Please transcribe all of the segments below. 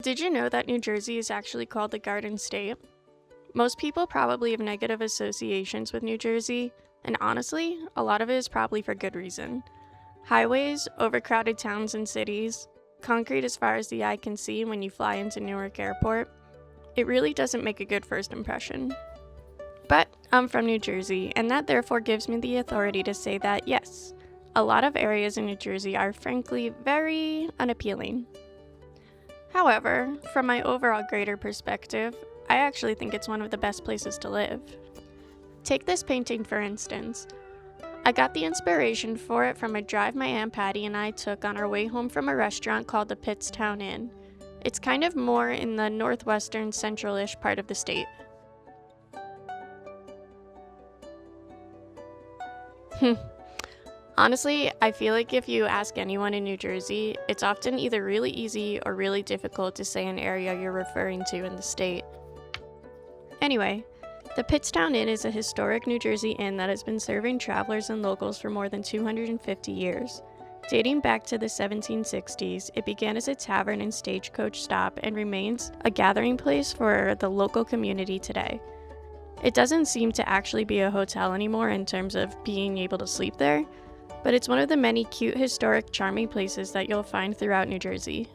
Did you know that New Jersey is actually called the Garden State? Most people probably have negative associations with New Jersey, and honestly, a lot of it is probably for good reason. Highways, overcrowded towns and cities, concrete as far as the eye can see when you fly into Newark Airport. It really doesn't make a good first impression. But I'm from New Jersey, and that therefore gives me the authority to say that yes, a lot of areas in New Jersey are frankly very unappealing. However, from my overall greater perspective, I actually think it's one of the best places to live. Take this painting for instance. I got the inspiration for it from a drive my Aunt Patty and I took on our way home from a restaurant called the Pittstown Inn. It's kind of more in the northwestern central-ish part of the state. Honestly, I feel like if you ask anyone in New Jersey, it's often either really easy or really difficult to say an area you're referring to in the state. Anyway, the Pittstown Inn is a historic New Jersey inn that has been serving travelers and locals for more than 250 years. Dating back to the 1760s, it began as a tavern and stagecoach stop and remains a gathering place for the local community today. It doesn't seem to actually be a hotel anymore in terms of being able to sleep there, but it's one of the many cute, historic, charming places that you'll find throughout New Jersey.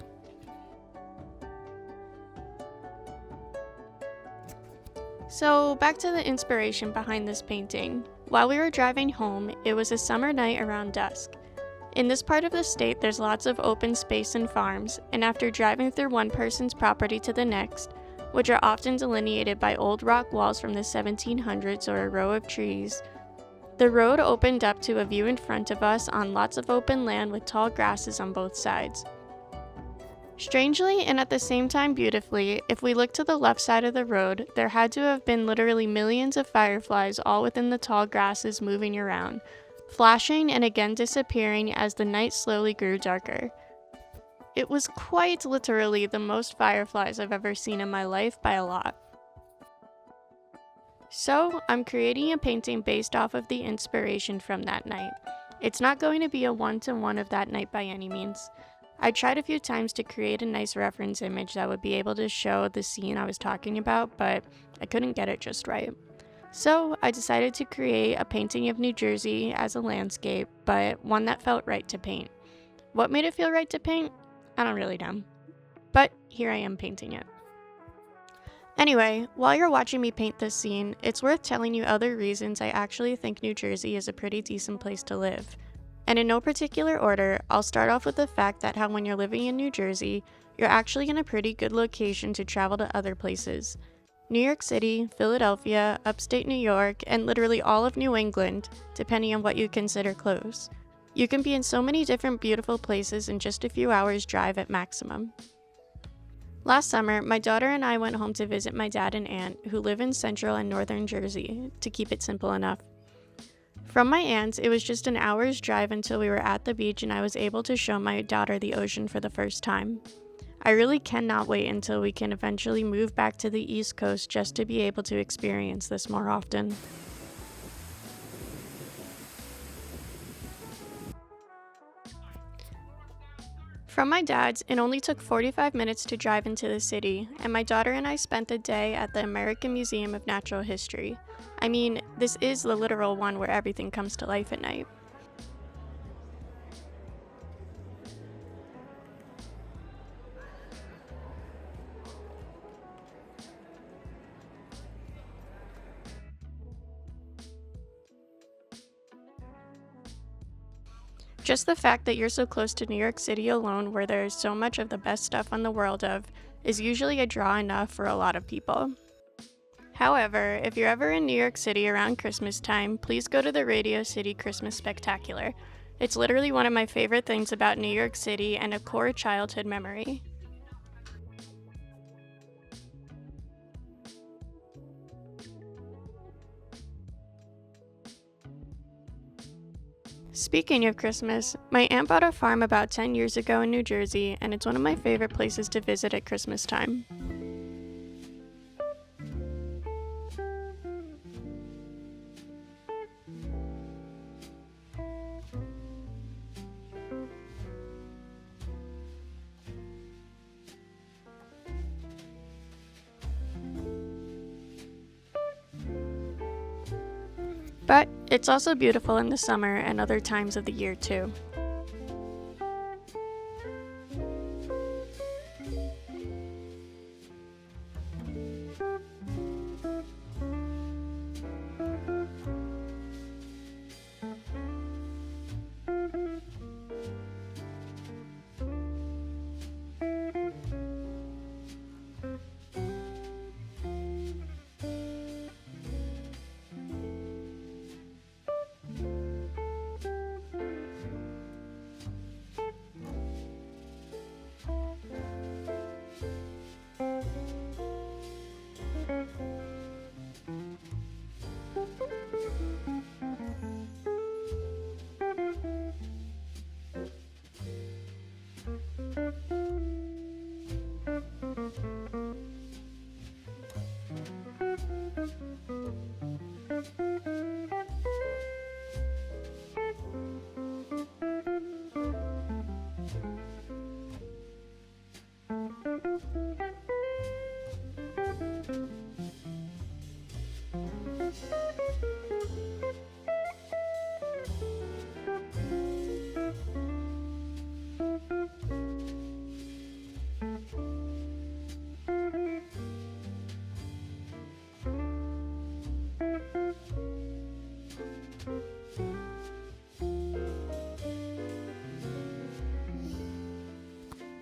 So, back to the inspiration behind this painting. While we were driving home, it was a summer night around dusk. In this part of the state, there's lots of open space and farms, and after driving through one person's property to the next, which are often delineated by old rock walls from the 1700s or a row of trees, the road opened up to a view in front of us on lots of open land with tall grasses on both sides. Strangely, and at the same time beautifully, if we look to the left side of the road, there had to have been literally millions of fireflies all within the tall grasses moving around, flashing and again disappearing as the night slowly grew darker. It was quite literally the most fireflies I've ever seen in my life by a lot. So, I'm creating a painting based off of the inspiration from that night. It's not going to be a one-to-one of that night by any means. I tried a few times to create a nice reference image that would be able to show the scene I was talking about, but I couldn't get it just right. So, I decided to create a painting of New Jersey as a landscape, but one that felt right to paint. What made it feel right to paint? I don't really know. But here I am painting it. Anyway, while you're watching me paint this scene, it's worth telling you other reasons I actually think New Jersey is a pretty decent place to live. And in no particular order, I'll start off with the fact that how when you're living in New Jersey, you're actually in a pretty good location to travel to other places. New York City, Philadelphia, upstate New York, and literally all of New England, depending on what you consider close. You can be in so many different beautiful places in just a few hours drive at maximum. Last summer, my daughter and I went home to visit my dad and aunt, who live in central and northern Jersey, to keep it simple enough. From my aunt's, it was just an hour's drive until we were at the beach and I was able to show my daughter the ocean for the first time. I really cannot wait until we can eventually move back to the East Coast just to be able to experience this more often. From my dad's, it only took 45 minutes to drive into the city, and my daughter and I spent the day at the American Museum of Natural History. I mean, this is the literal one where everything comes to life at night. Just the fact that you're so close to New York City alone, where there's so much of the best stuff on the world of, is usually a draw enough for a lot of people. However, if you're ever in New York City around Christmas time, please go to the Radio City Christmas Spectacular. It's literally one of my favorite things about New York City and a core childhood memory. Speaking of Christmas, my aunt bought a farm about 10 years ago in New Jersey, and it's one of my favorite places to visit at Christmas time. But it's also beautiful in the summer and other times of the year too.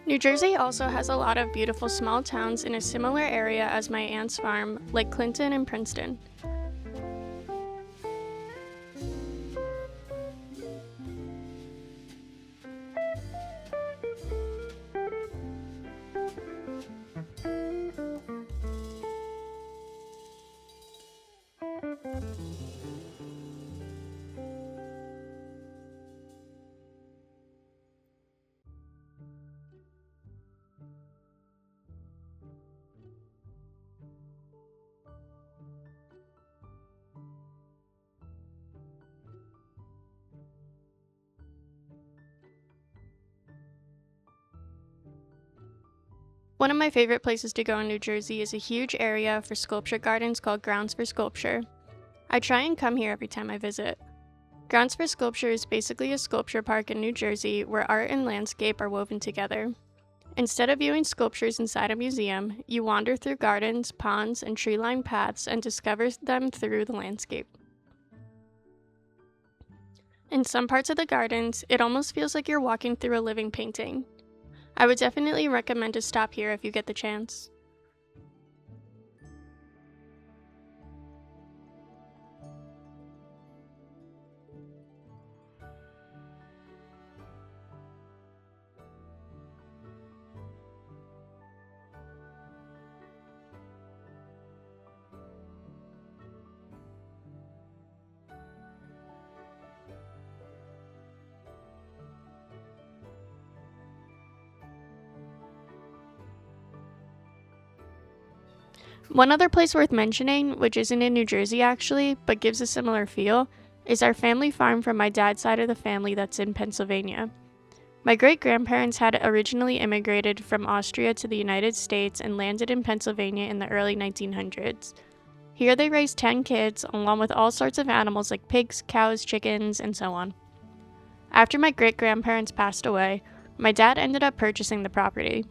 New Jersey also has a lot of beautiful small towns in a similar area as my aunt's farm, like Clinton and Princeton. One of my favorite places to go in New Jersey is a huge area for sculpture gardens called Grounds for Sculpture. I try and come here every time I visit. Grounds for Sculpture is basically a sculpture park in New Jersey where art and landscape are woven together. Instead of viewing sculptures inside a museum, you wander through gardens, ponds, and tree-lined paths and discover them through the landscape. In some parts of the gardens, it almost feels like you're walking through a living painting. I would definitely recommend to stop here if you get the chance. One other place worth mentioning, which isn't in New Jersey actually, but gives a similar feel, is our family farm from my dad's side of the family that's in Pennsylvania. My great-grandparents had originally immigrated from Austria to the United States and landed in Pennsylvania in the early 1900s. Here they raised 10 kids, along with all sorts of animals like pigs, cows, chickens, and so on. After my great-grandparents passed away, my dad ended up purchasing the property.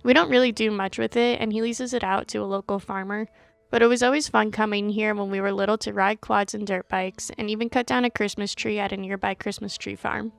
We don't really do much with it, and he leases it out to a local farmer, but it was always fun coming here when we were little to ride quads and dirt bikes, and even cut down a Christmas tree at a nearby Christmas tree farm.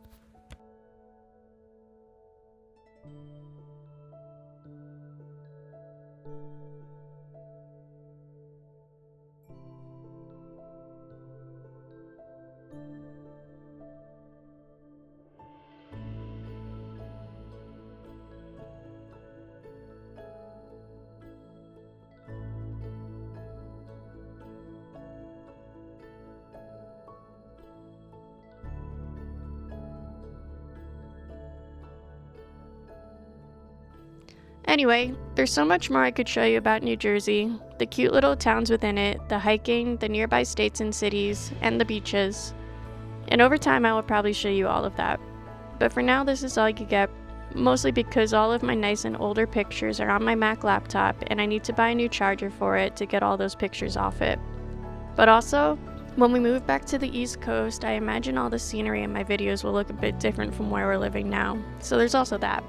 Anyway, there's so much more I could show you about New Jersey, the cute little towns within it, the hiking, the nearby states and cities, and the beaches. And over time I will probably show you all of that. But for now, this is all you get, mostly because all of my nice and older pictures are on my Mac laptop and I need to buy a new charger for it to get all those pictures off it. But also, When we move back to the East Coast, I imagine all the scenery in my videos will look a bit different from where we're living now. So there's also that.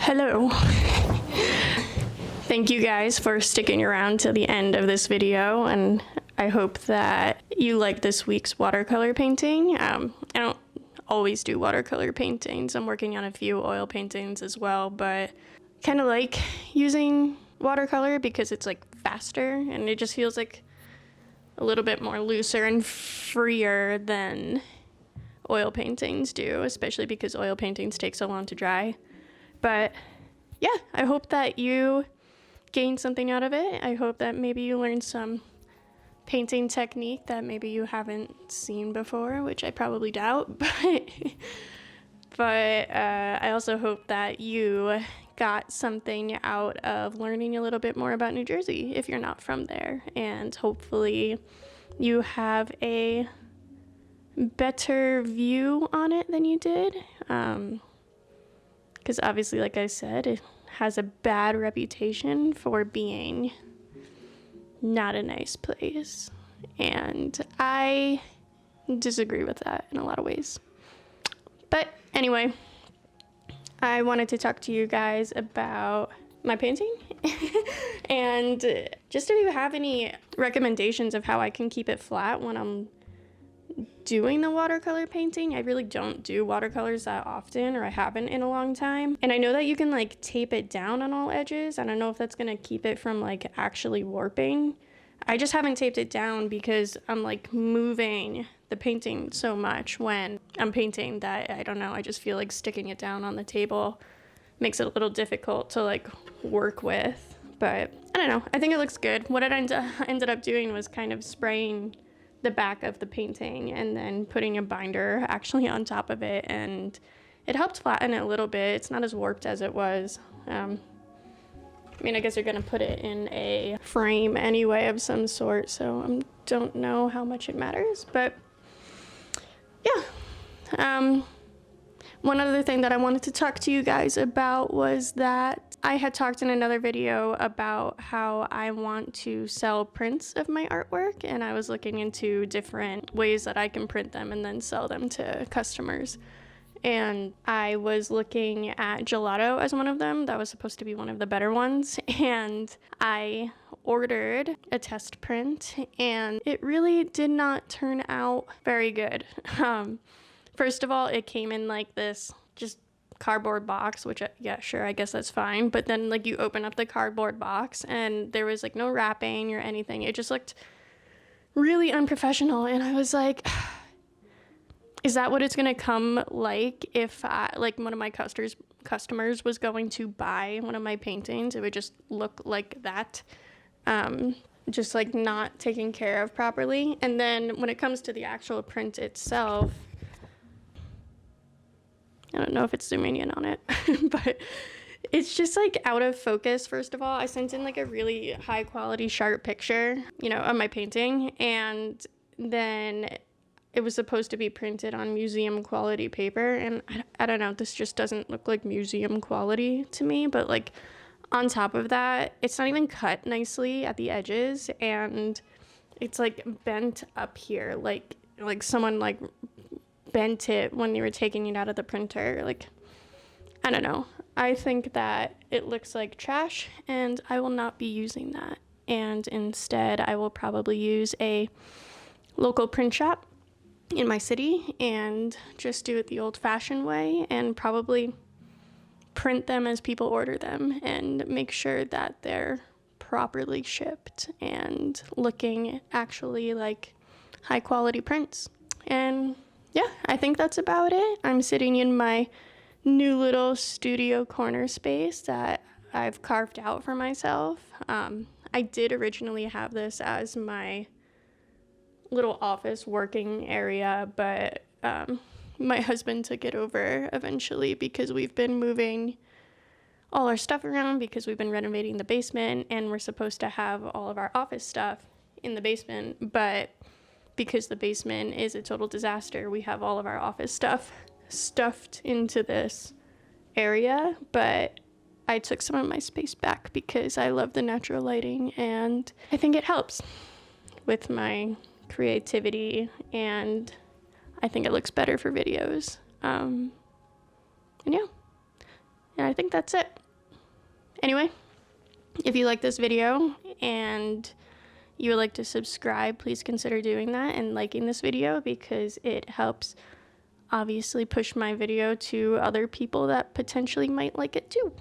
Hello. Thank you guys for sticking around to the end of this video, and I hope that you like this week's watercolor painting. I don't always do watercolor paintings. I'm working on a few oil paintings as well, but kind of like using watercolor because it's like faster and it just feels like a little bit more looser and freer than oil paintings do, especially because oil paintings take so long to dry. But yeah, I hope that you gained something out of it. I hope that maybe you learned some painting technique that maybe you haven't seen before, which I probably doubt. But I also hope that you got something out of learning a little bit more about New Jersey if you're not from there. And hopefully you have a better view on it than you did. Because obviously, like I said, it has a bad reputation for being not a nice place. And I disagree with that in a lot of ways. But anyway, I wanted to talk to you guys about my painting. And just if you have any recommendations of how I can keep it flat when I'm doing the watercolor painting. I really don't do watercolors that often, or I haven't in a long time. And I know that you can like tape it down on all edges. I don't know if that's gonna keep it from like actually warping. I just haven't taped it down because I'm like moving the painting so much when I'm painting that I don't know, I just feel like sticking it down on the table makes it a little difficult to like work with. But I don't know, I think it looks good. What I ended up doing was kind of spraying the back of the painting and then putting a binder actually on top of it, and it helped flatten it a little bit. It's not as warped as it was. I mean, I guess you're gonna put it in a frame anyway of some sort, so I don't know how much it matters, but yeah. One other thing that I wanted to talk to you guys about was that I had talked in another video about how I want to sell prints of my artwork, and I was looking into different ways that I can print them and then sell them to customers. And I was looking at gelato as one of them. That was supposed to be one of the better ones. And I ordered a test print, and it really did not turn out very good. First of all, it came in like this just cardboard box, which, yeah, sure, I guess that's fine. But then, like, you open up the cardboard box and there was, like, no wrapping or anything. It just looked really unprofessional. And I was like, is that what it's gonna come like if like one of my customers was going to buy one of my paintings? It would just look like that, just like not taken care of properly. And then when it comes to the actual print itself, I don't know if it's zooming in on it, but it's just like out of focus. First of all, I sent in like a really high quality sharp picture, of my painting, and then it was supposed to be printed on museum quality paper, and I don't know, this just doesn't look like museum quality to me. But like on top of that, it's not even cut nicely at the edges, and it's like bent up here, like someone like bent it when you were taking it out of the printer. Like, I don't know. I think that it looks like trash, and I will not be using that. And instead, I will probably use a local print shop in my city and just do it the old-fashioned way, and probably print them as people order them and make sure that they're properly shipped and looking actually like high-quality prints. And yeah, I think that's about it. I'm sitting in my new little studio corner space that I've carved out for myself. I did originally have this as my little office working area, but my husband took it over eventually because we've been moving all our stuff around because we've been renovating the basement, and we're supposed to have all of our office stuff in the basement, but because the basement is a total disaster, we have all of our office stuff stuffed into this area. But I took some of my space back because I love the natural lighting, and I think it helps with my creativity, and I think it looks better for videos. And yeah, and I think that's it. Anyway, if you like this video and you would like to subscribe, please consider doing that and liking this video, because it helps obviously push my video to other people that potentially might like it too.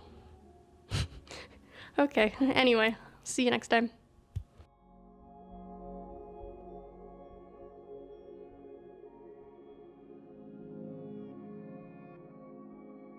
Okay, anyway, see you next time.